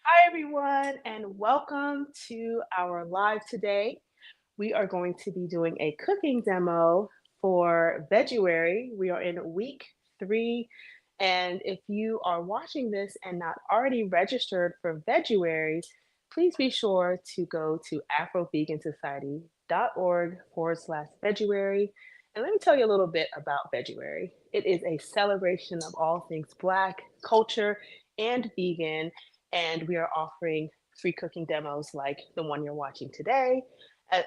Hi, everyone, and welcome to our live today. We are going to be doing a cooking demo for Veguary. We are in week 3, and if you are watching this and not already registered for Veguary, please be sure to go to afrovegansociety.org/Veguary. And let me tell you a little bit about Veguary. It is a celebration of all things Black culture and vegan, and we are offering free cooking demos like the one you're watching today,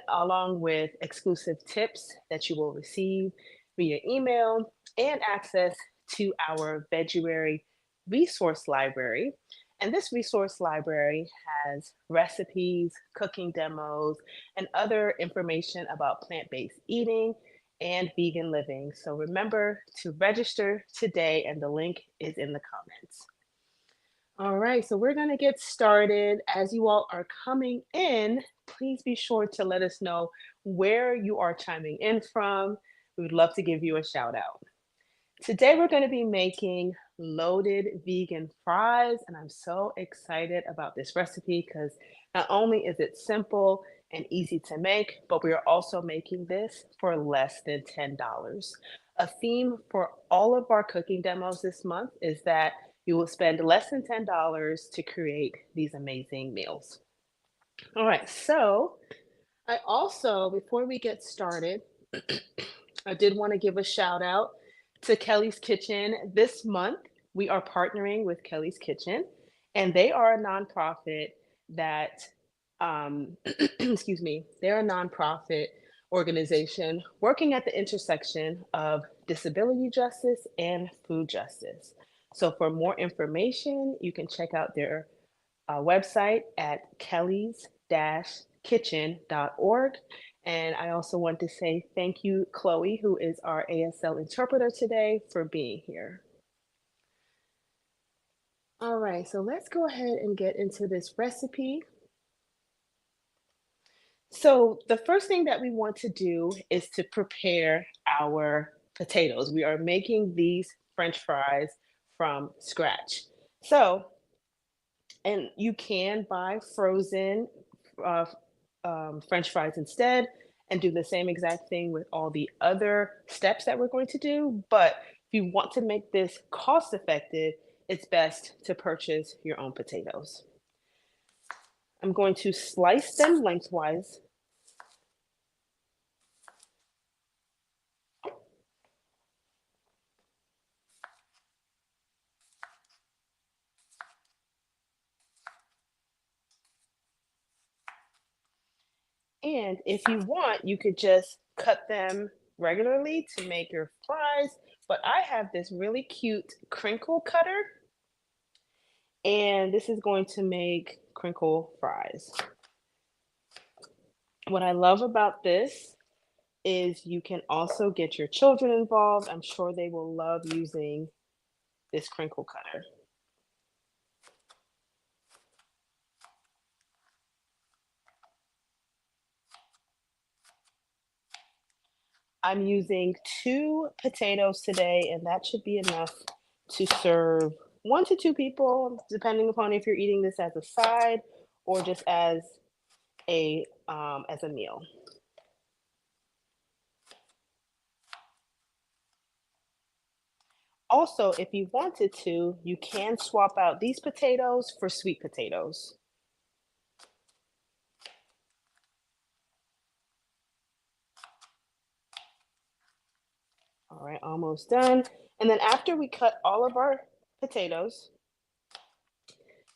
along with exclusive tips that you will receive via email and access to our Veguary resource library. And this resource library has recipes, cooking demos, and other information about plant based eating and vegan living. So remember to register today, and the link is in the comments. All right, so we're going to get started. As you all are coming in, please be sure to let us know where you are chiming in from. We would love to give you a shout out. Today, we're going to be making loaded vegan fries, and I'm so excited about this recipe because not only is it simple and easy to make, but we are also making this for less than $10. A theme for all of our cooking demos this month is that you will spend less than $10 to create these amazing meals. All right, so I also, before we get started, I did want to give a shout out to Kelly's Kitchen. This month, we are partnering with Kelly's Kitchen, and they are a nonprofit that, excuse me, they're a nonprofit organization working at the intersection of disability justice and food justice. So, for more information, you can check out their website at kellys-kitchen.org. And I also want to say thank you, Chloe, who is our ASL interpreter today, for being here. All right, so let's go ahead and get into this recipe. So the first thing that we want to do is to prepare our potatoes. We are making these French fries from scratch. So, and you can buy frozen uh, French fries instead and do the same exact thing with all the other steps that we're going to do. But if you want to make this cost effective, it's best to purchase your own potatoes. I'm going to slice them lengthwise. And if you want, you could just cut them regularly to make your fries. But I have this really cute crinkle cutter, and this is going to make crinkle fries. What I love about this is you can also get your children involved. I'm sure they will love using this crinkle cutter. I'm using 2 potatoes today, and that should be enough to serve 1 to 2 people, depending upon if you're eating this as a side or just as a meal. Also, if you wanted to, you can swap out these potatoes for sweet potatoes. All right, almost done. And then after we cut all of our potatoes,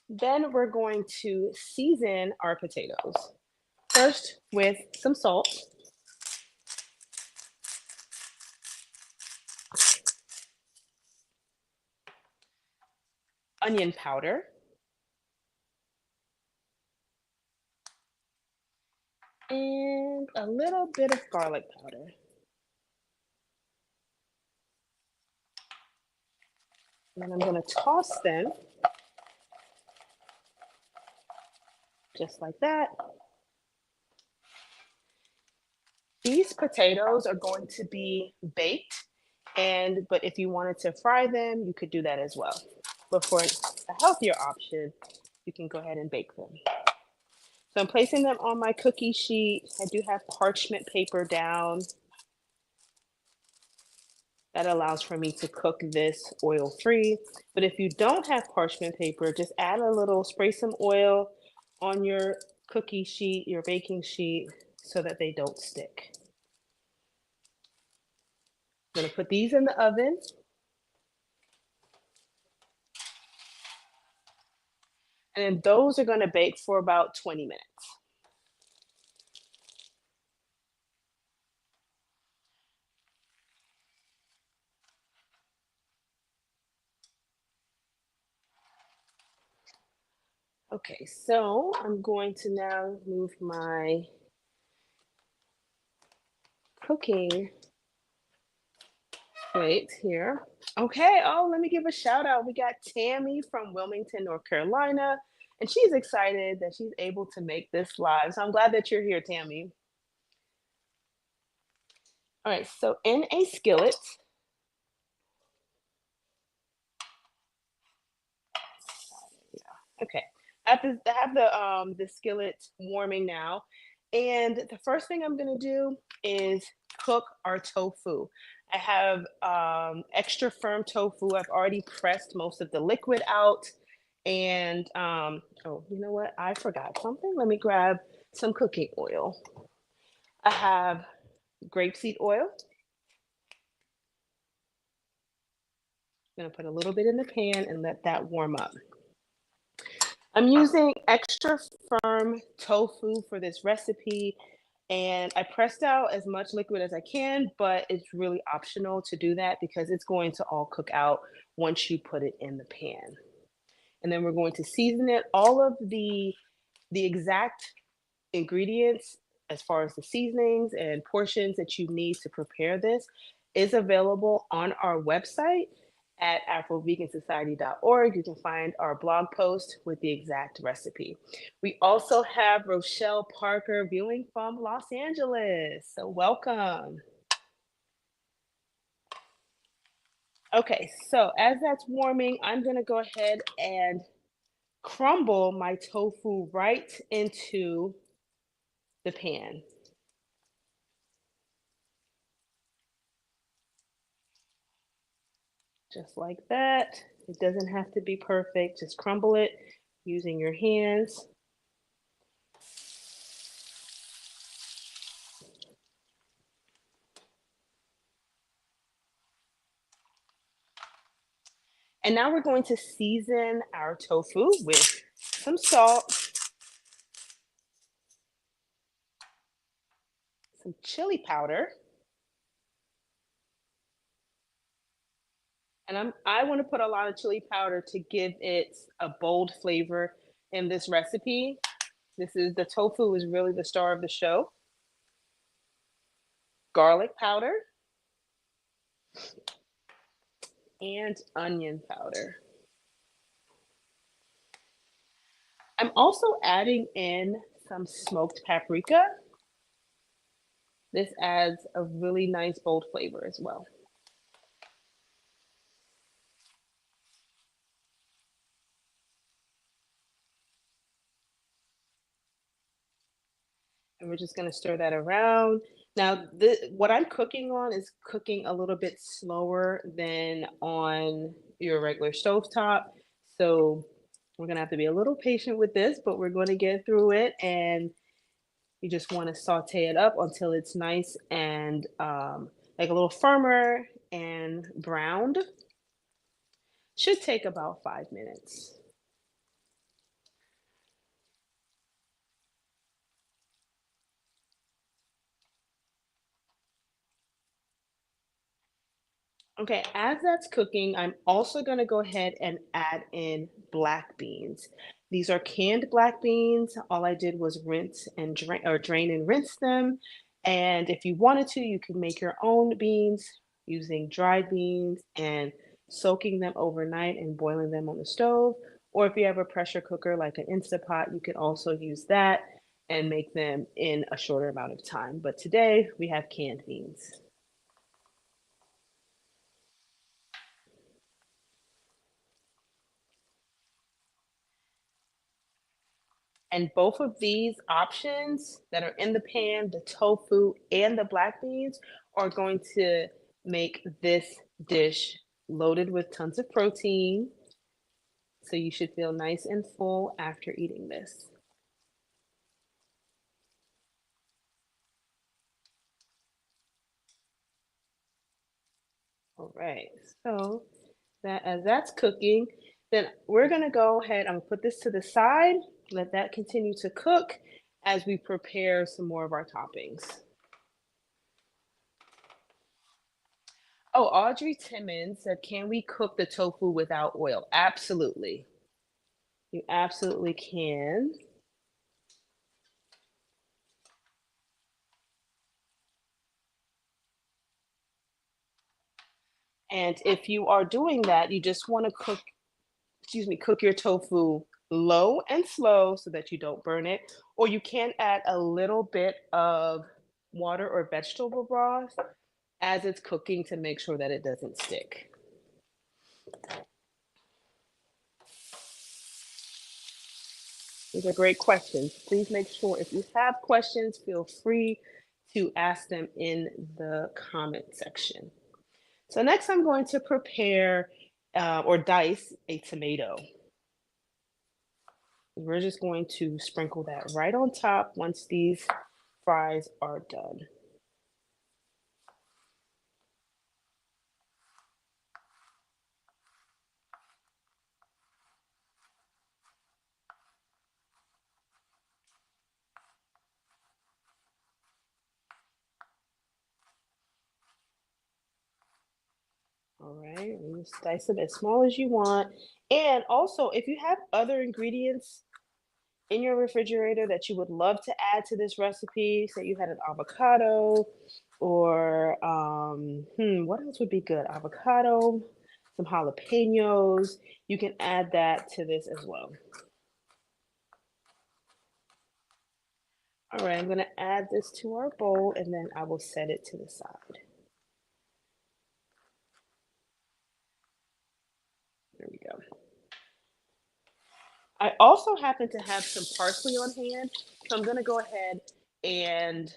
then we're going to season our potatoes. First with some salt, onion powder, and a little bit of garlic powder. And then I'm going to toss them just like that. These potatoes are going to be baked, but if you wanted to fry them, you could do that as well. But for a healthier option, you can go ahead and bake them. So I'm placing them on my cookie sheet. I do have parchment paper down. That allows for me to cook this oil free. But if you don't have parchment paper, just add a little, spray some oil on your cookie sheet, your baking sheet, so that they don't stick. I'm gonna put these in the oven. And then those are gonna bake for about 20 minutes. Okay, so I'm going to now move my cooking plate here. Okay, oh, let me give a shout out. We got Tammy from Wilmington, North Carolina, and she's excited that she's able to make this live. So I'm glad that you're here, Tammy. All right, so in a skillet, okay, I have the skillet warming now, and the first thing I'm gonna do is cook our tofu. I have extra firm tofu. I've already pressed most of the liquid out, and oh, you know what? I forgot something. Let me grab some cooking oil. I have grapeseed oil. I'm gonna put a little bit in the pan and let that warm up. I'm using extra firm tofu for this recipe, and I pressed out as much liquid as I can, but it's really optional to do that because it's going to all cook out once you put it in the pan. And then we're going to season it. All of the exact ingredients as far as the seasonings and portions that you need to prepare this is available on our website at afrovegansociety.org. You can find our blog post with the exact recipe. We also have Rochelle Parker viewing from Los Angeles. So welcome. Okay, so as that's warming, I'm gonna go ahead and crumble my tofu right into the pan. Just like that. It doesn't have to be perfect. Just crumble it using your hands. And now we're going to season our tofu with some salt, some chili powder, and I want to put a lot of chili powder to give it a bold flavor in this recipe. The tofu is really the star of the show. Garlic powder and onion powder. I'm also adding in some smoked paprika. This adds a really nice bold flavor as well. And we're just gonna stir that around. Now, what I'm cooking on is cooking a little bit slower than on your regular stovetop. So we're gonna have to be a little patient with this, but we're gonna get through it. And you just wanna saute it up until it's nice and like a little firmer and browned. Should take about 5 minutes. Okay, as that's cooking, I'm also gonna go ahead and add in black beans. These are canned black beans. All I did was rinse and drain or drain and rinse them. And if you wanted to, you could make your own beans using dried beans and soaking them overnight and boiling them on the stove. Or if you have a pressure cooker like an Instapot, you can also use that and make them in a shorter amount of time. But today we have canned beans. And both of these options that are in the pan, the tofu and the black beans, are going to make this dish loaded with tons of protein. So you should feel nice and full after eating this. All right, so that as that's cooking, then we're gonna go ahead, I'm gonna put this to the side, let that continue to cook as we prepare some more of our toppings. Oh, Audrey Timmons said, can we cook the tofu without oil? Absolutely. You absolutely can. And if you are doing that, you just want to cook, excuse me, cook your tofu low and slow so that you don't burn it. Or you can add a little bit of water or vegetable broth as it's cooking to make sure that it doesn't stick. These are great questions. Please make sure if you have questions, feel free to ask them in the comment section. So next I'm going to prepare or dice a tomato. We're just going to sprinkle that right on top once these fries are done. All right, and just dice them as small as you want. And also, if you have other ingredients in your refrigerator that you would love to add to this recipe, say you had an avocado or what else would be good? Avocado, some jalapenos. You can add that to this as well. All right, I'm gonna add this to our bowl and then I will set it to the side. There we go. I also happen to have some parsley on hand, so I'm gonna go ahead and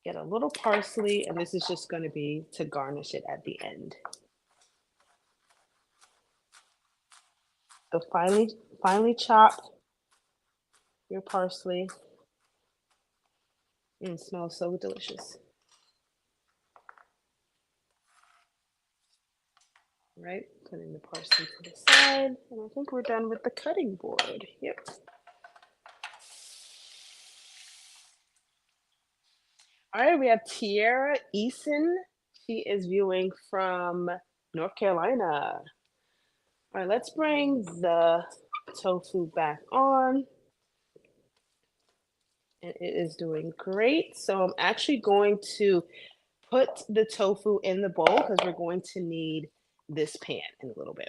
get a little parsley, and this is just gonna be to garnish it at the end. So finely chop your parsley. It smells so delicious. All right, putting the parsley to the side, and I think we're done with the cutting board. Yep. All right, we have Tiara Eason. She is viewing from North Carolina. All right, let's bring the tofu back on. And it is doing great. So I'm actually going to put the tofu in the bowl because we're going to need this pan in a little bit.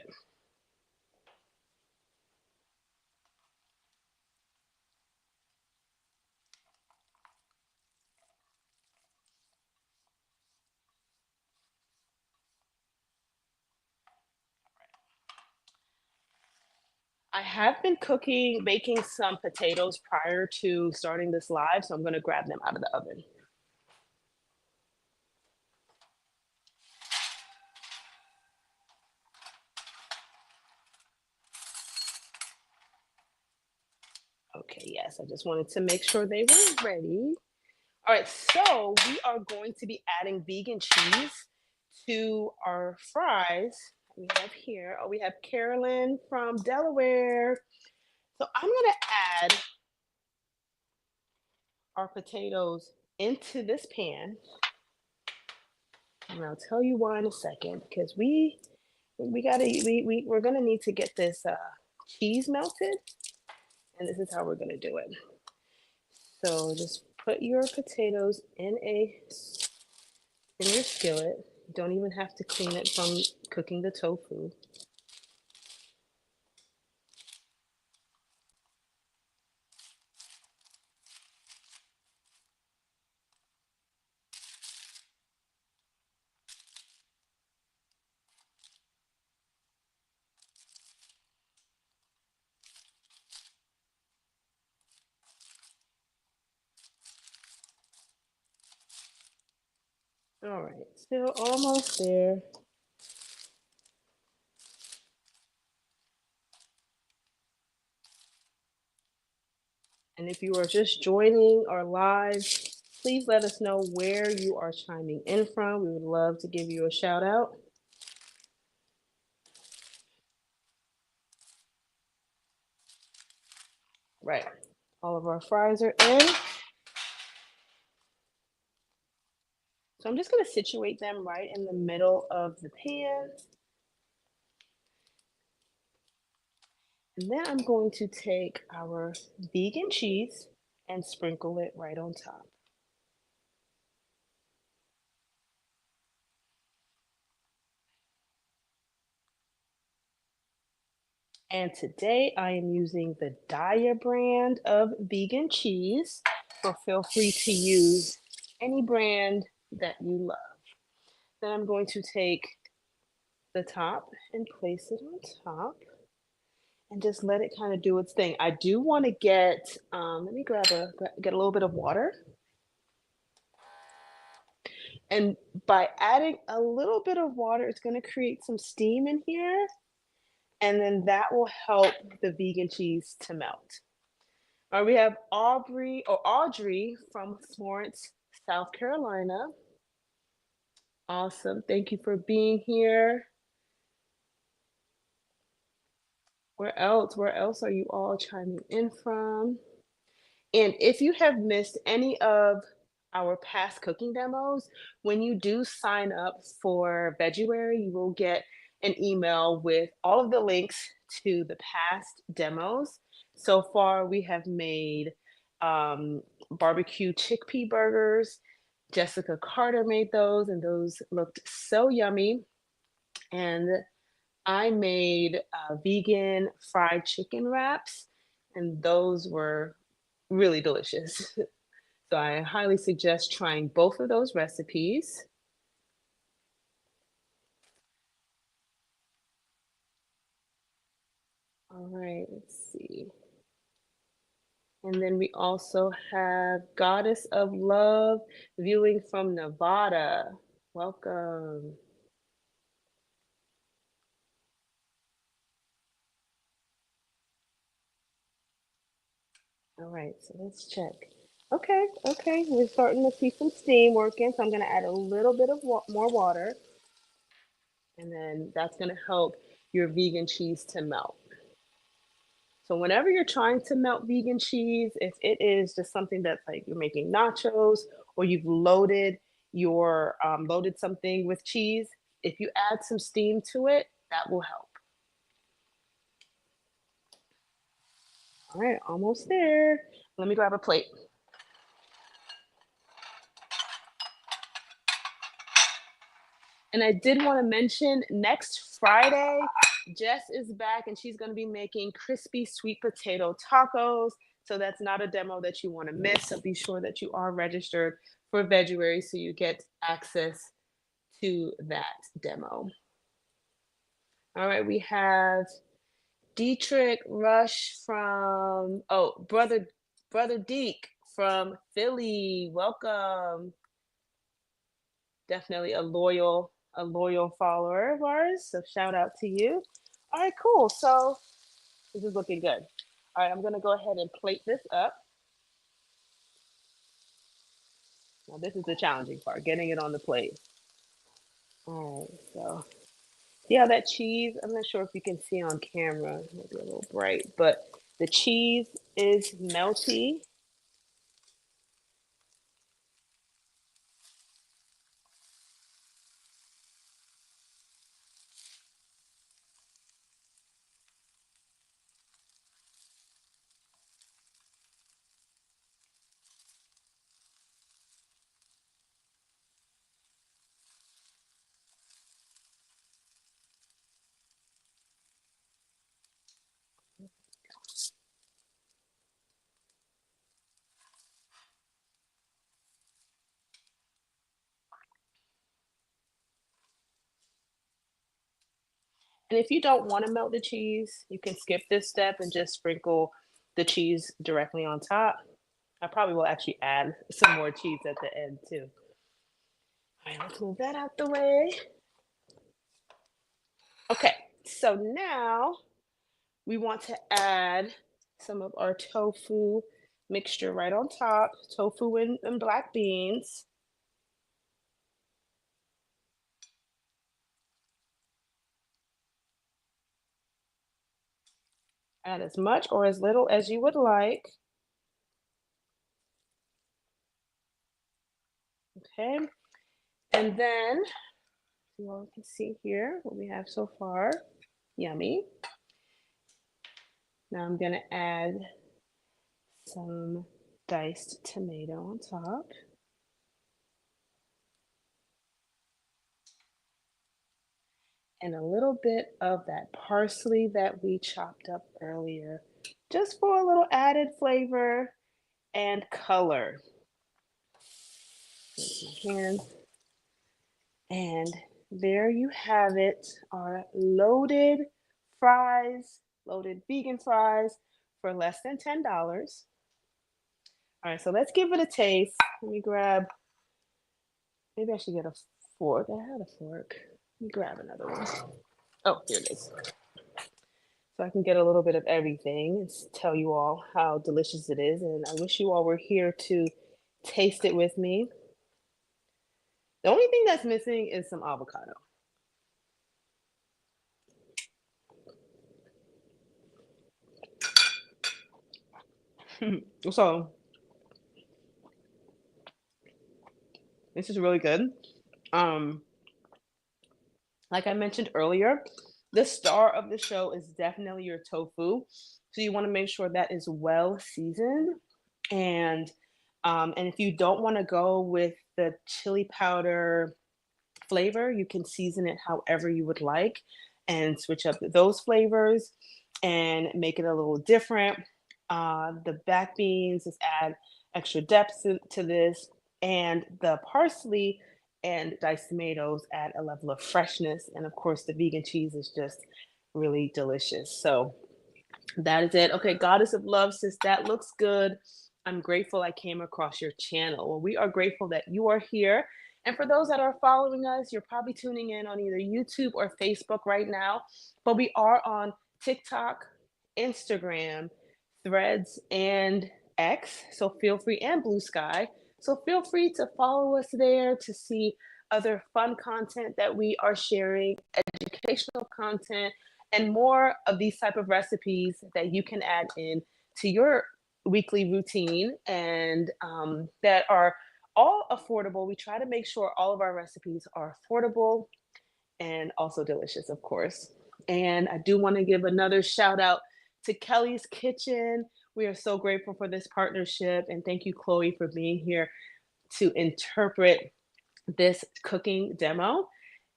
I have been baking some potatoes prior to starting this live, so I'm going to grab them out of the oven. Okay, yes, I just wanted to make sure they were ready. All right, so we are going to be adding vegan cheese to our fries. We have here, oh, we have Carolyn from Delaware. So I'm gonna add our potatoes into this pan, and I'll tell you why in a second. Because we're gonna need to get this cheese melted, and this is how we're gonna do it. So just put your potatoes in your skillet. You don't even have to clean it from cooking the tofu. All right, still almost there. And if you are just joining our live, please let us know where you are chiming in from. We would love to give you a shout out. Right. All of our fries are in. So I'm just going to situate them right in the middle of the pan. And then I'm going to take our vegan cheese and sprinkle it right on top. And today I am using the Daya brand of vegan cheese, so feel free to use any brand that you love. Then I'm going to take the top and place it on top and just let it kind of do its thing. I do want to get, let me get a little bit of water. And by adding a little bit of water, it's going to create some steam in here. And then that will help the vegan cheese to melt. All right, we have Audrey from Florence, South Carolina. Awesome. Thank you for being here. Where else? Where else are you all chiming in from? And if you have missed any of our past cooking demos, when you do sign up for Veguary, you will get an email with all of the links to the past demos. So far, we have made barbecue chickpea burgers. Jessica Carter made those, and those looked so yummy. And I made vegan fried chicken wraps, and those were really delicious. So I highly suggest trying both of those recipes. All right, let's see. And then we also have Goddess of Love viewing from Nevada. Welcome. All right, so let's check. Okay, okay, we're starting to see some steam working, so I'm gonna add a little bit of more water, and then that's gonna help your vegan cheese to melt. So whenever you're trying to melt vegan cheese, if it is just something that's like you're making nachos or you've loaded something with cheese, if you add some steam to it, that will help. All right, almost there. Let me grab a plate. And I did want to mention next Friday, Jess is back and she's going to be making crispy sweet potato tacos. So that's not a demo that you want to miss. So be sure that you are registered for Veguary so you get access to that demo. All right, we have Dietrich Rush from, brother Deke from Philly. Welcome. Definitely a loyal follower of ours. So shout out to you. All right, cool. So this is looking good. All right, I'm gonna go ahead and plate this up. Now this is the challenging part, getting it on the plate. All right, so see how that cheese, I'm not sure if you can see on camera, it might be a little bright, but the cheese is melty. And if you don't want to melt the cheese, you can skip this step and just sprinkle the cheese directly on top. I probably will actually add some more cheese at the end too. All right, let's move that out the way. Okay, so now we want to add some of our tofu mixture right on top, tofu and black beans. Add as much or as little as you would like. Okay, and then you all can see here what we have so far. Yummy. Now I'm gonna add some diced tomato on top. And a little bit of that parsley that we chopped up earlier, just for a little added flavor and color. Hands. And there you have it, our loaded fries, loaded vegan fries for less than $10. All right, so let's give it a taste. Let me grab, maybe I should get a fork. I had a fork. Let me grab another one. Oh, here it is. So I can get a little bit of everything and tell you all how delicious it is. And I wish you all were here to taste it with me. The only thing that's missing is some avocado. So this is really good. Um, like I mentioned earlier, the star of the show is definitely your tofu. So you want to make sure that is well seasoned. And if you don't want to go with the chili powder flavor, you can season it however you would like and switch up those flavors and make it a little different. The black beans just add extra depth to this, and the parsley and diced tomatoes add a level of freshness. And of course, the vegan cheese is just really delicious. So that is it. Okay, Goddess of Love says that looks good. I'm grateful I came across your channel. Well, we are grateful that you are here. And for those that are following us, you're probably tuning in on either YouTube or Facebook right now. But we are on TikTok, Instagram, Threads, and X. So feel free, and Blue Sky. So feel free to follow us there to see other fun content that we are sharing, educational content, and more of these type of recipes that you can add in to your weekly routine, and that are all affordable. We try to make sure all of our recipes are affordable and also delicious, of course. And I do want to give another shout out to Kelly's Kitchen. We are so grateful for this partnership, and thank you, Chloe, for being here to interpret this cooking demo.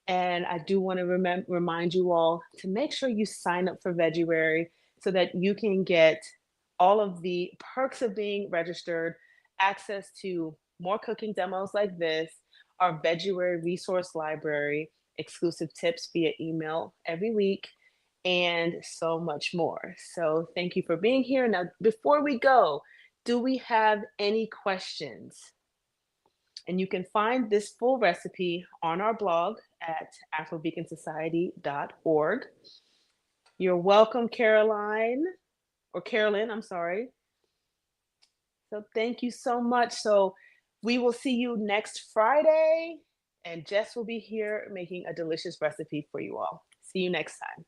And I do want to remind you all to make sure you sign up for Veguary so that you can get all of the perks of being registered, access to more cooking demos like this, our Veguary resource library, exclusive tips via email every week, and so much more. So thank you for being here. Now, before we go, do we have any questions? And you can find this full recipe on our blog at afrovegansociety.org. You're welcome, Caroline, or Carolyn, I'm sorry. So thank you so much. So we will see you next Friday, and Jess will be here making a delicious recipe for you all. See you next time.